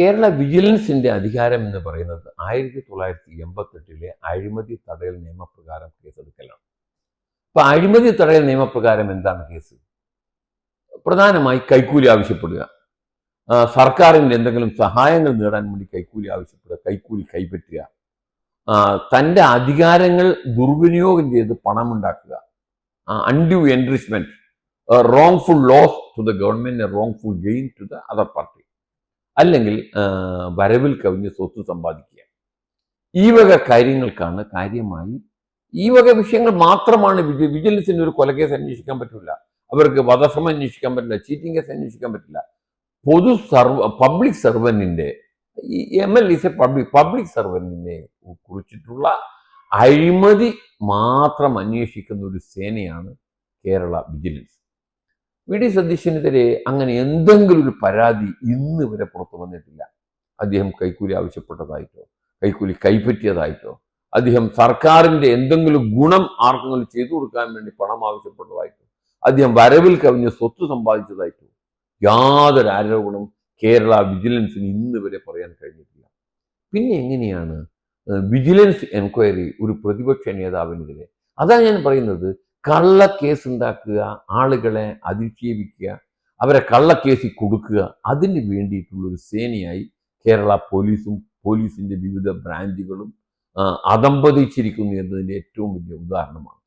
കേരള വിജിലൻസിന്റെ അധികാരം എന്ന് പറയുന്നത് 1988 അഴിമതി തടയൽ നിയമപ്രകാരം കേസെടുക്കലാണ്. അപ്പൊ അഴിമതി തടയൽ നിയമപ്രകാരം എന്താണ് കേസ്? പ്രധാനമായി കൈക്കൂലി ആവശ്യപ്പെടുക, സർക്കാരിൻ്റെ എന്തെങ്കിലും സഹായങ്ങൾ നേടാൻ വേണ്ടി കൈക്കൂലി ആവശ്യപ്പെടുക, കൈക്കൂലി കൈപ്പറ്റുക, തൻ്റെ അധികാരങ്ങൾ ദുർവിനിയോഗം ചെയ്ത് പണമുണ്ടാക്കുക, undue enrichment, wrongful loss to the government, a wrongful gain to the other party, അല്ലെങ്കിൽ വരവിൽ കവിഞ്ഞ് സ്വത്ത് സമ്പാദിക്കുക. ഈ വക കാര്യങ്ങൾക്കാണ് കാര്യമായി, ഈ വക വിഷയങ്ങൾ മാത്രമാണ് വിജിലൻസിന് ഒരു കൊലക്കേസ് അന്വേഷിക്കാൻ പറ്റില്ല, അവർക്ക് വധശ്രമം അന്വേഷിക്കാൻ പറ്റില്ല, ചീറ്റിംഗ് കേസ് അന്വേഷിക്കാൻ പറ്റില്ല. പബ്ലിക് സർവന്റിന്റെ MLA പബ്ലിക് സർവന്റിനെ കുറിച്ചിട്ടുള്ള അഴിമതി മാത്രം അന്വേഷിക്കുന്ന ഒരു സേനയാണ് കേരള വിജിലൻസ്. വി.ഡി. സതീശനെതിരെ അങ്ങനെ എന്തെങ്കിലും ഒരു പരാതി ഇന്ന് വരെ പുറത്തു വന്നിട്ടില്ല. അദ്ദേഹം കൈക്കൂലി ആവശ്യപ്പെട്ടതായിട്ടോ, കൈക്കൂലി കൈപ്പറ്റിയതായിട്ടോ, അദ്ദേഹം സർക്കാരിന്റെ എന്തെങ്കിലും ഗുണം ആർക്കെങ്കിലും ചെയ്തു കൊടുക്കാൻ വേണ്ടി പണം ആവശ്യപ്പെട്ടതായിട്ടോ, അദ്ദേഹം വരവിൽ കവിഞ്ഞ് സ്വത്ത് സമ്പാദിച്ചതായിട്ടോ യാതൊരു ആരോപണവും കേരള വിജിലൻസിന് ഇന്ന് വരെ പറയാൻ കഴിഞ്ഞിട്ടില്ല. പിന്നെ എങ്ങനെയാണ് വിജിലൻസ് എൻക്വയറി ഒരു പ്രതിപക്ഷ നേതാവിനെതിരെ? അതാണ് ഞാൻ പറയുന്നത്. കള്ളക്കേസ് ഉണ്ടാക്കുക, ആളുകളെ അധിക്ഷേപിക്കുക, അവരെ കള്ളക്കേസിൽ കൊടുക്കുക, അതിന് വേണ്ടിയിട്ടുള്ളൊരു സേനയായി കേരള പോലീസിന്റെ വിവിധ ബ്രാഞ്ചുകളും അതമ്പതിച്ചിരിക്കുന്നു എന്നതിൻ്റെ ഏറ്റവും വലിയ ഉദാഹരണമാണ്.